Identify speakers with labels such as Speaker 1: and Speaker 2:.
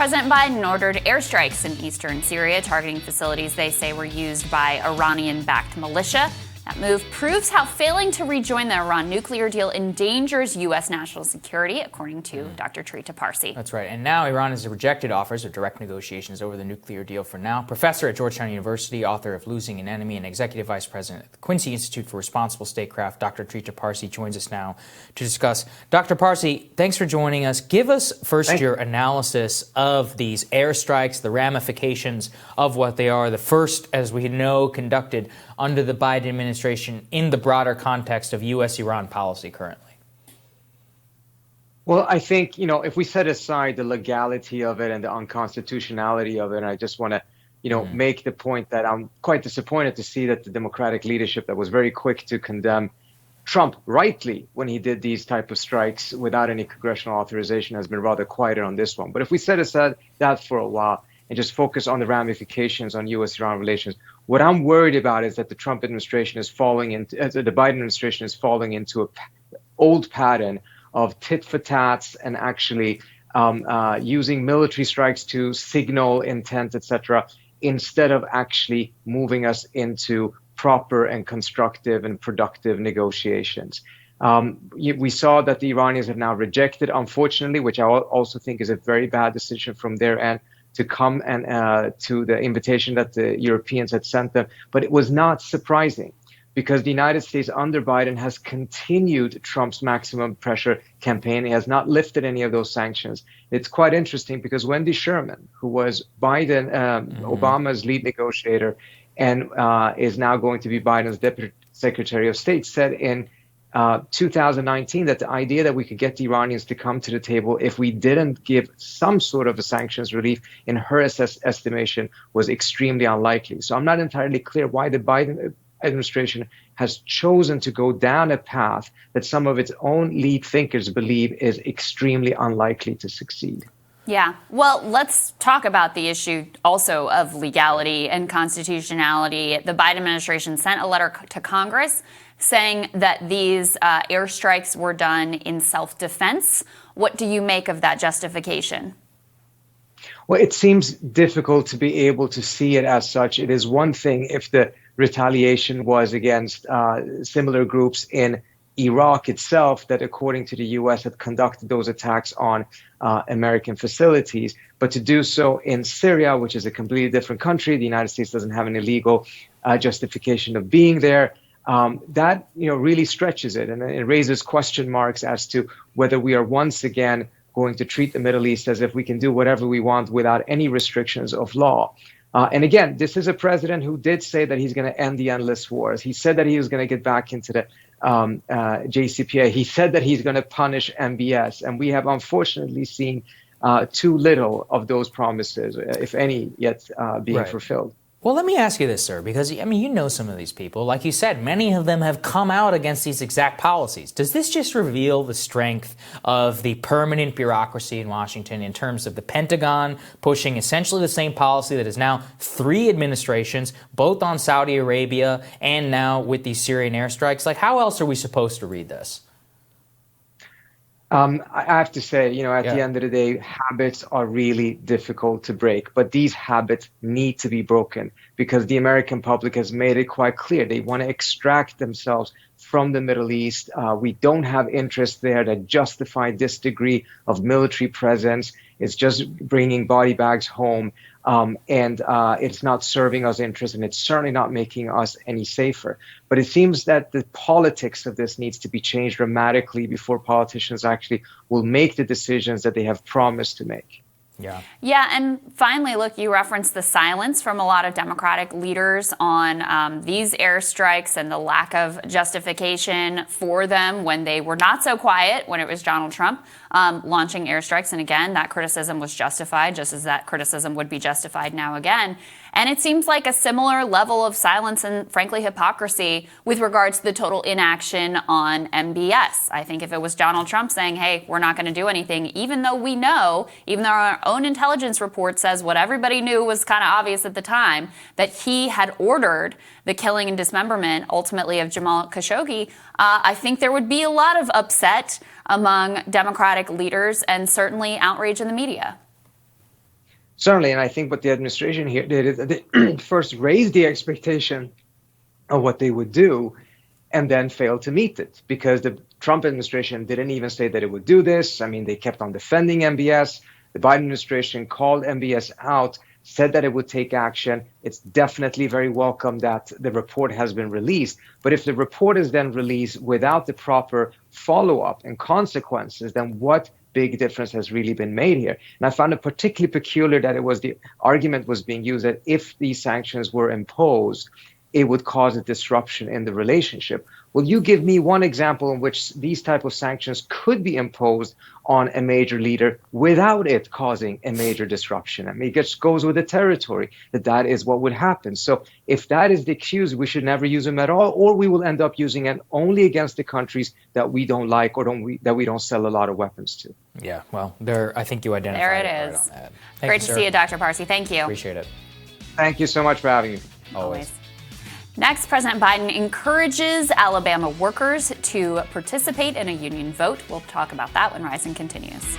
Speaker 1: President Biden ordered airstrikes in eastern Syria, targeting facilities they say were used by Iranian-backed militia. That move proves how failing to rejoin the Iran nuclear deal endangers U.S. national security, according to Dr. Trita Parsi.
Speaker 2: That's right. And now Iran has rejected offers of direct negotiations over the nuclear deal for now. Professor at Georgetown University, author of Losing an Enemy, and executive vice president at the Quincy Institute for Responsible Statecraft, Dr. Trita Parsi joins us now to discuss. Dr. Parsi, thanks for joining us. Give us first your analysis of these airstrikes, the ramifications of what they are. The first, as we know, conducted under the Biden administration in the broader context of U.S.-Iran policy currently?
Speaker 3: Well, I think, if we set aside the legality of it and the unconstitutionality of it, I just want to, make the point that I'm quite disappointed to see that the Democratic leadership that was very quick to condemn Trump rightly when he did these type of strikes without any congressional authorization has been rather quieter on this one. But if we set aside that for a while and just focus on the ramifications on U.S.-Iran relations, what I'm worried about is that the Trump administration is falling into, the Biden administration is falling into an old pattern of tit for tats and actually using military strikes to signal intent, etc., instead of actually moving us into proper and constructive and productive negotiations. We saw that the Iranians have now rejected, unfortunately, which I also think is a very bad decision from their end, to come and to the invitation that the Europeans had sent them. But it was not surprising because the United States under Biden has continued Trump's maximum pressure campaign. He has not lifted any of those sanctions. It's quite interesting because Wendy Sherman, who was Obama's lead negotiator and is now going to be Biden's Deputy Secretary of State, said in 2019 that the idea that we could get the Iranians to come to the table if we didn't give some sort of a sanctions relief, in her estimation, was extremely unlikely. So I'm not entirely clear why the Biden administration has chosen to go down a path that some of its own lead thinkers believe is extremely unlikely to succeed.
Speaker 1: Yeah. Well, let's talk about the issue also of legality and constitutionality. The Biden administration sent a letter to Congress saying that these airstrikes were done in self-defense. What do you make of that justification?
Speaker 3: Well, it seems difficult to be able to see it as such. It is one thing if the retaliation was against similar groups in Iraq itself that, according to the U.S., had conducted those attacks on American facilities. But to do so in Syria, which is a completely different country, the United States doesn't have any legal justification of being there. That really stretches it, and it raises question marks as to whether we are once again going to treat the Middle East as if we can do whatever we want without any restrictions of law. And again, this is a president who did say that he's going to end the endless wars. He said that he was going to get back into the JCPOA. He said that he's going to punish MBS, and we have unfortunately seen too little of those promises, if any, yet being fulfilled.
Speaker 2: Well, let me ask you this, sir, because, you know some of these people. Like you said, many of them have come out against these exact policies. Does this just reveal the strength of the permanent bureaucracy in Washington in terms of the Pentagon pushing essentially the same policy that is now 3 administrations, both on Saudi Arabia and now with these Syrian airstrikes? Like, how else are we supposed to read this?
Speaker 3: I have to say, at the end of the day, habits are really difficult to break, but these habits need to be broken because the American public has made it quite clear. They want to extract themselves from the Middle East. We don't have interests there that justify this degree of military presence. It's just bringing body bags home. And it's not serving us interests, and it's certainly not making us any safer. But it seems that the politics of this needs to be changed dramatically before politicians actually will make the decisions that they have promised to make.
Speaker 1: Yeah, and finally, look, you referenced the silence from a lot of Democratic leaders on these airstrikes and the lack of justification for them when they were not so quiet when it was Donald Trump launching airstrikes. And again, that criticism was justified, just as that criticism would be justified now again. And it seems like a similar level of silence and, frankly, hypocrisy with regards to the total inaction on MBS. I think if it was Donald Trump saying, hey, we're not going to do anything, even though we know, even though our own intelligence report says what everybody knew was kind of obvious at the time, that he had ordered the killing and dismemberment, ultimately, of Jamal Khashoggi, I think there would be a lot of upset among Democratic leaders and certainly outrage in the media.
Speaker 3: Certainly, and I think what the administration here did is that they first raised the expectation of what they would do and then failed to meet it, because the Trump administration didn't even say that it would do this. I mean, they kept on defending MBS. The Biden administration called MBS out, said that it would take action. It's definitely very welcome that the report has been released. But if the report is then released without the proper follow-up and consequences, then what big difference has really been made here? And I found it particularly peculiar that it was the argument was being used that if these sanctions were imposed, it would cause a disruption in the relationship. Will you give me one example in which these type of sanctions could be imposed on a major leader without it causing a major disruption? I mean, it just goes with the territory that is what would happen. So if that is the excuse, we should never use them at all, or we will end up using it only against the countries that we don't like or that we don't sell a lot of weapons to.
Speaker 2: Yeah, well, I think you identified
Speaker 1: there it
Speaker 2: right
Speaker 1: is.
Speaker 2: on that.
Speaker 1: Great to see you, Dr. Parsi. Thank you.
Speaker 2: Appreciate it.
Speaker 3: Thank you so much for having me.
Speaker 2: Always.
Speaker 1: Next, President Biden encourages Alabama workers to participate in a union vote. We'll talk about that when Rising continues.